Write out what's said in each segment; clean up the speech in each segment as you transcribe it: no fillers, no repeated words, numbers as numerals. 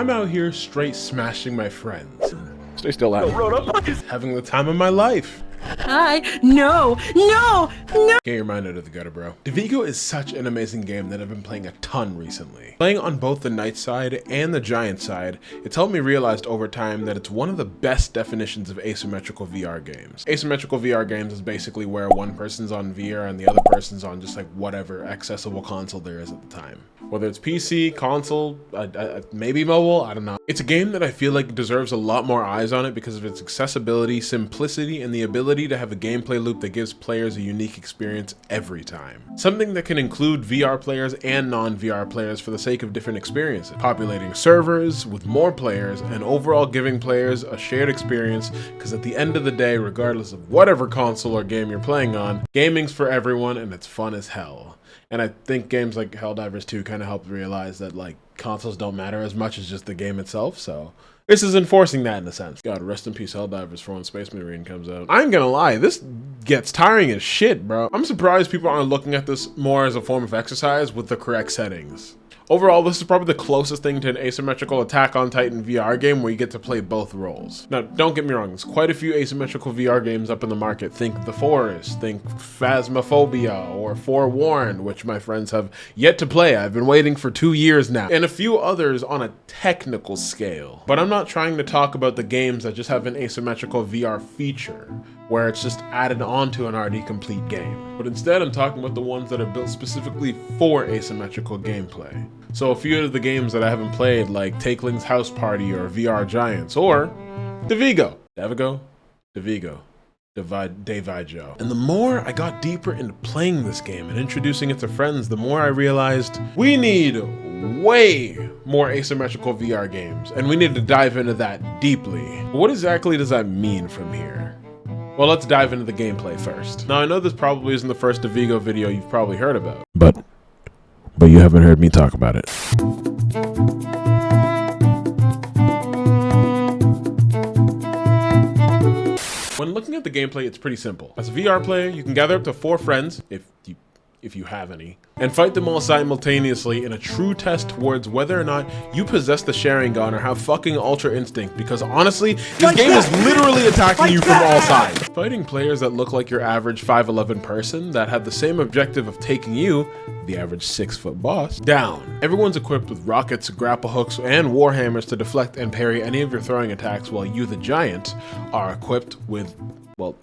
I'm out here straight smashing my friends. Stay still, Adam. Having the time of my life. Hi. No. Get your mind out of the gutter, bro. DAVIGO is such an amazing game that I've been playing a ton recently. Playing on both the knight side and the giant side, it's helped me realize over time that it's one of the best definitions of asymmetrical VR games. Asymmetrical VR games is basically where one person's on VR and the other person's on just like whatever accessible console there is at the time. Whether it's PC, console, maybe mobile, I don't know. It's a game that I feel like deserves a lot more eyes on it because of its accessibility, simplicity, and the ability to have a gameplay loop that gives players a unique experience every time. Something that can include VR players and non-VR players for the sake of different experiences. Populating servers with more players and overall giving players a shared experience, because at the end of the day, regardless of whatever console or game you're playing on, gaming's for everyone and it's fun as hell. And I think games like Helldivers 2 kind of helped realize that like consoles don't matter as much as just the game itself, so this is enforcing that in a sense. God, rest in peace Helldivers for when Space Marine comes out. I ain't gonna lie, this gets tiring as shit, bro. I'm surprised people aren't looking at this more as a form of exercise with the correct settings. Overall, this is probably the closest thing to an asymmetrical Attack on Titan VR game where you get to play both roles. Now, don't get me wrong, there's quite a few asymmetrical VR games up in the market. Think The Forest, think Phasmophobia, or Forewarned, which my friends have yet to play. I've been waiting for 2 years now, and a few others on a technical scale. But I'm not trying to talk about the games that just have an asymmetrical VR feature, where it's just added onto an already complete game. But instead, I'm talking about the ones that are built specifically for asymmetrical gameplay. So a few of the games that I haven't played, like Takeling's House Party or VR Giants, or DAVIGO. DAVIGO. DAVIGO. And the more I got deeper into playing this game and introducing it to friends, the more I realized we need way more asymmetrical VR games, and we need to dive into that deeply. What exactly does that mean from here? Well, let's dive into the gameplay first. Now, I know this probably isn't the first DAVIGO video you've probably heard about, but you haven't heard me talk about it. When looking at the gameplay, it's pretty simple. As a VR player, you can gather up to 4 friends, if you have any, and fight them all simultaneously in a true test towards whether or not you possess the sharing gun or have fucking ultra instinct, because honestly, this game is literally attacking you from all sides. Fighting players that look like your average 5'11" person that have the same objective of taking you, the average 6-foot boss, down. Everyone's equipped with rockets, grapple hooks, and warhammers to deflect and parry any of your throwing attacks, while you, the giant, are equipped with, well,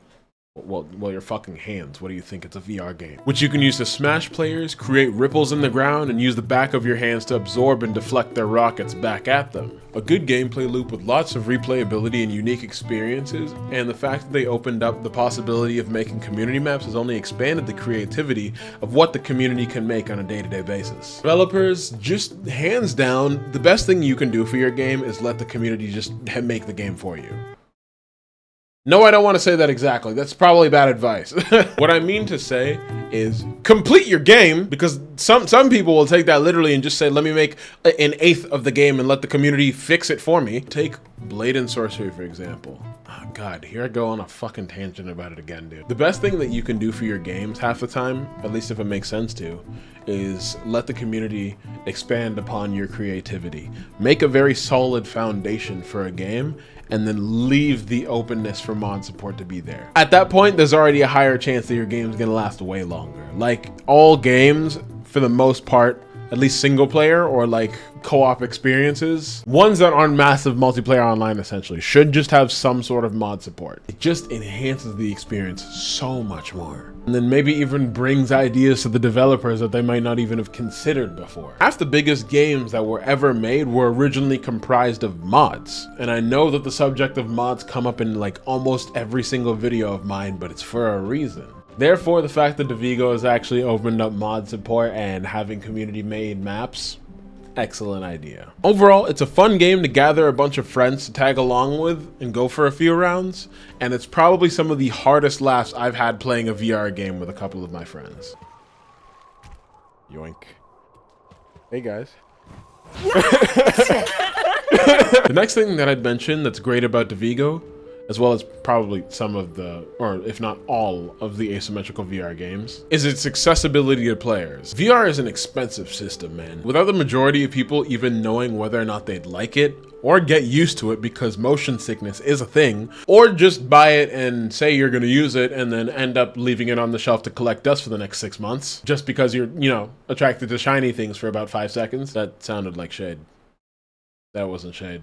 your fucking hands. What do you think? It's a VR game, which you can use to smash players, create ripples in the ground, and use the back of your hands to absorb and deflect their rockets back at them. A good gameplay loop with lots of replayability and unique experiences, and the fact that they opened up the possibility of making community maps has only expanded the creativity of what the community can make on a day-to-day basis. Developers, just hands down, the best thing you can do for your game is let the community just make the game for you. No, I don't want to say that exactly. That's probably bad advice. What I mean to say is complete your game, because some people will take that literally and just say, let me make an 1/8 of the game and let the community fix it for me. Take Blade and Sorcery, for example. Oh God, here I go on a fucking tangent about it again, dude. The best thing that you can do for your games half the time, at least if it makes sense to, is let the community expand upon your creativity. Make a very solid foundation for a game, and then leave the openness for mod support to be there. At that point, there's already a higher chance that your game's gonna last way longer. Like all games, for the most part, at least single player or like co-op experiences, ones that aren't massive multiplayer online essentially, should just have some sort of mod support. It just enhances the experience so much more. And then maybe even brings ideas to the developers that they might not even have considered before. Half the biggest games that were ever made were originally comprised of mods. And I know that the subject of mods come up in like almost every single video of mine, but it's for a reason. Therefore, the fact that DAVIGO has actually opened up mod support and having community made maps, excellent idea. Overall, it's a fun game to gather a bunch of friends to tag along with and go for a few rounds, and it's probably some of the hardest laughs I've had playing a VR game with a couple of my friends. Yoink. Hey guys. The next thing that I'd mention that's great about DAVIGO as well as probably some of the, or if not all of the asymmetrical VR games, is its accessibility to players. VR is an expensive system, man. Without the majority of people even knowing whether or not they'd like it, or get used to it because motion sickness is a thing, or just buy it and say you're gonna use it and then end up leaving it on the shelf to collect dust for the next 6 months, just because you're, you know, attracted to shiny things for about 5 seconds. That sounded like shade. That wasn't shade.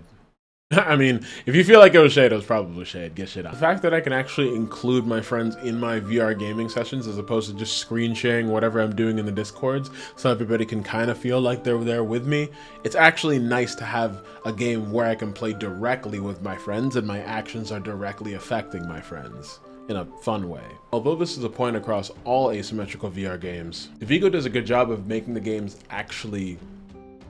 I mean, if you feel like it was shade, it was probably shade. Get shit out. The fact that I can actually include my friends in my VR gaming sessions as opposed to just screen sharing whatever I'm doing in the Discords so everybody can kind of feel like they're there with me, it's actually nice to have a game where I can play directly with my friends and my actions are directly affecting my friends in a fun way. Although this is a point across all asymmetrical VR games, DAVIGO does a good job of making the games actually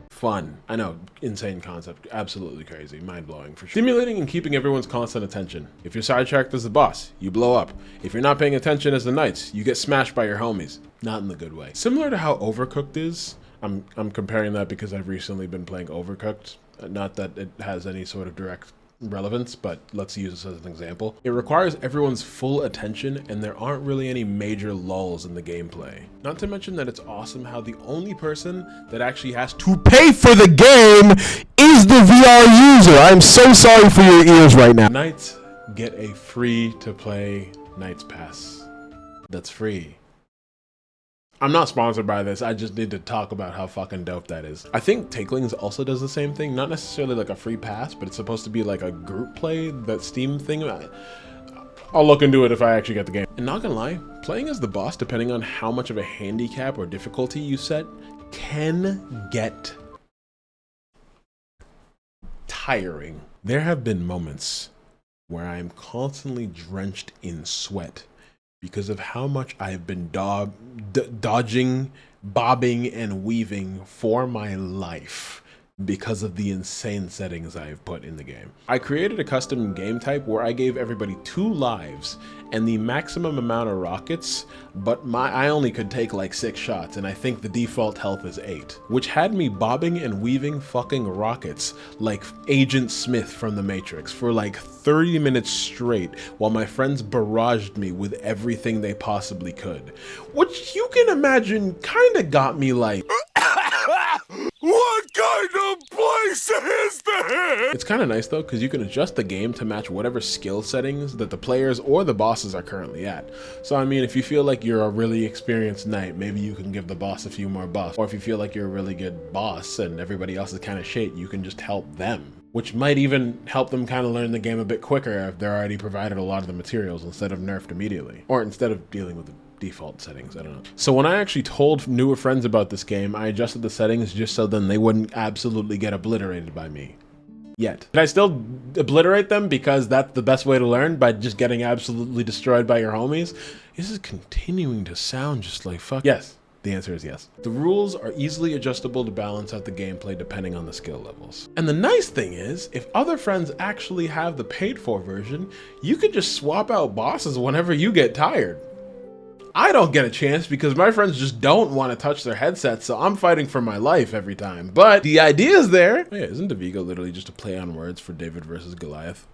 fun. I know, insane concept, absolutely crazy, mind-blowing for sure. Stimulating and keeping everyone's constant attention. If you're sidetracked as the boss, you blow up. If you're not paying attention as the knights, you get smashed by your homies. Not in the good way. Similar to how Overcooked is, I'm comparing that because I've recently been playing Overcooked. Not that it has any sort of direct relevance, but let's use this as an example. It requires everyone's full attention and there aren't really any major lulls in the gameplay. Not to mention that it's awesome how the only person that actually has to pay for the game is the VR user. I'm so sorry for your ears right now. Knights get a free to play Knights Pass. That's free. I'm not sponsored by this, I just need to talk about how fucking dope that is. I think Takelings also does the same thing, not necessarily like a free pass, but it's supposed to be like a group play, that Steam thing. I'll look into it if I actually get the game. And not gonna lie, playing as the boss, depending on how much of a handicap or difficulty you set, can get tiring. There have been moments where I am constantly drenched in sweat because of how much I've been dodging, bobbing, and weaving for my life because of the insane settings I've put in the game. I created a custom game type where I gave everybody 2 lives and the maximum amount of rockets, but I only could take like 6 shots, and I think the default health is 8, which had me bobbing and weaving fucking rockets like Agent Smith from the Matrix for like 30 minutes straight while my friends barraged me with everything they possibly could, which you can imagine kind of got me like, what kind of place is this? It's kind of nice though, because you can adjust the game to match whatever skill settings that the players or the bosses are currently at. So I mean, if you feel like you're a really experienced knight, maybe you can give the boss a few more buffs. Or if you feel like you're a really good boss and everybody else is kind of shit, you can just help them, which might even help them kind of learn the game a bit quicker if they're already provided a lot of the materials instead of nerfed immediately. Or instead of dealing with the default settings, I don't know. So when I actually told newer friends about this game, I adjusted the settings just so then they wouldn't absolutely get obliterated by me. Yet. Did I still obliterate them because that's the best way to learn, by just getting absolutely destroyed by your homies? This is continuing to sound just like fuck. Yes. The answer is yes. The rules are easily adjustable to balance out the gameplay depending on the skill levels. And the nice thing is, if other friends actually have the paid for version, you could just swap out bosses whenever you get tired. I don't get a chance because my friends just don't want to touch their headsets, so I'm fighting for my life every time. But the idea is there. Oh yeah, isn't DAVIGO literally just a play on words for David versus Goliath?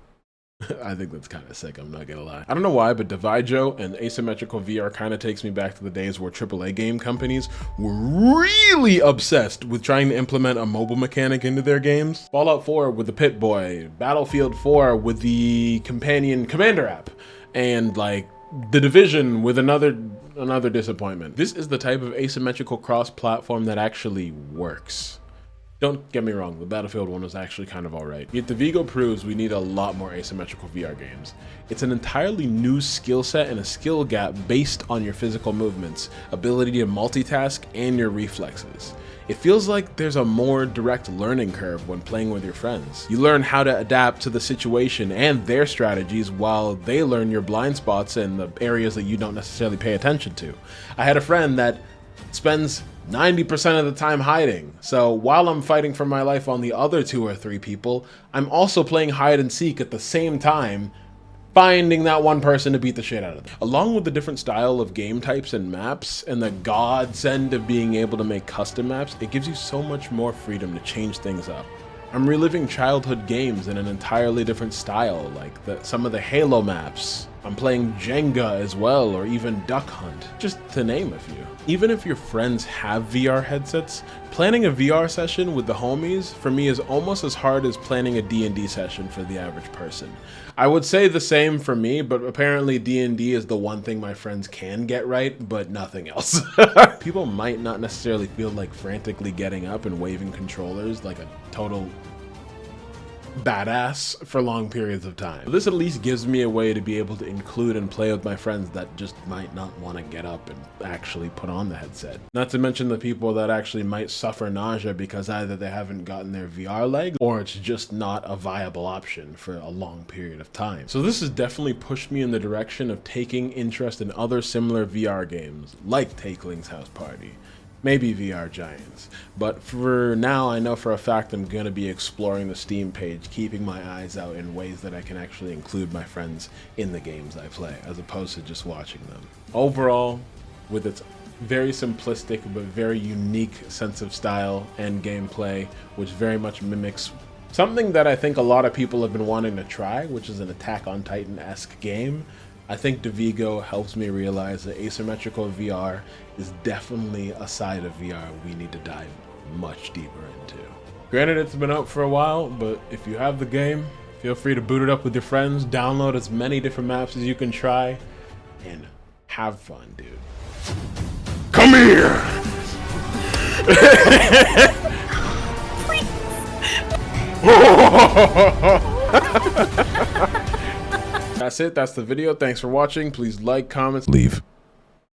I think that's kind of sick, I'm not gonna lie. I don't know why, but DAVIGO and asymmetrical VR kind of takes me back to the days where AAA game companies were really obsessed with trying to implement a mobile mechanic into their games. Fallout 4 with the Pit-Boy, Battlefield 4 with the companion Commander app, and like The Division with another disappointment. This is the type of asymmetrical cross-platform that actually works. Don't get me wrong, the Battlefield one was actually kind of alright. Yet DAVIGO proves we need a lot more asymmetrical VR games. It's an entirely new skill set and a skill gap based on your physical movements, ability to multitask, and your reflexes. It feels like there's a more direct learning curve when playing with your friends. You learn how to adapt to the situation and their strategies while they learn your blind spots and the areas that you don't necessarily pay attention to. I had a friend that spends 90% of the time hiding. So while I'm fighting for my life on the other 2 or 3 people, I'm also playing hide and seek at the same time, finding that one person to beat the shit out of them. Along with the different style of game types and maps and the godsend of being able to make custom maps, it gives you so much more freedom to change things up. I'm reliving childhood games in an entirely different style, like some of the Halo maps. I'm playing Jenga as well, or even Duck Hunt, just to name a few. Even if your friends have VR headsets, planning a VR session with the homies for me is almost as hard as planning a D&D session for the average person. I would say the same for me, but apparently D&D is the one thing my friends can get right, but nothing else. People might not necessarily feel like frantically getting up and waving controllers like a total badass for long periods of time. This at least gives me a way to be able to include and play with my friends that just might not want to get up and actually put on the headset. Not to mention the people that actually might suffer nausea because either they haven't gotten their VR leg or it's just not a viable option for a long period of time. So this has definitely pushed me in the direction of taking interest in other similar VR games like Takeling's House Party. Maybe VR Giants. But for now, I know for a fact I'm going to be exploring the Steam page, keeping my eyes out in ways that I can actually include my friends in the games I play, as opposed to just watching them. Overall, with its very simplistic but very unique sense of style and gameplay, which very much mimics something that I think a lot of people have been wanting to try, which is an Attack on Titan-esque game, I think DAVIGO helps me realize that asymmetrical VR is definitely a side of VR we need to dive much deeper into. Granted, it's been out for a while, but if you have the game, feel free to boot it up with your friends, download as many different maps as you can try, and have fun, dude. Come here! That's it. That's the video. Thanks for watching. Please like, comment, leave.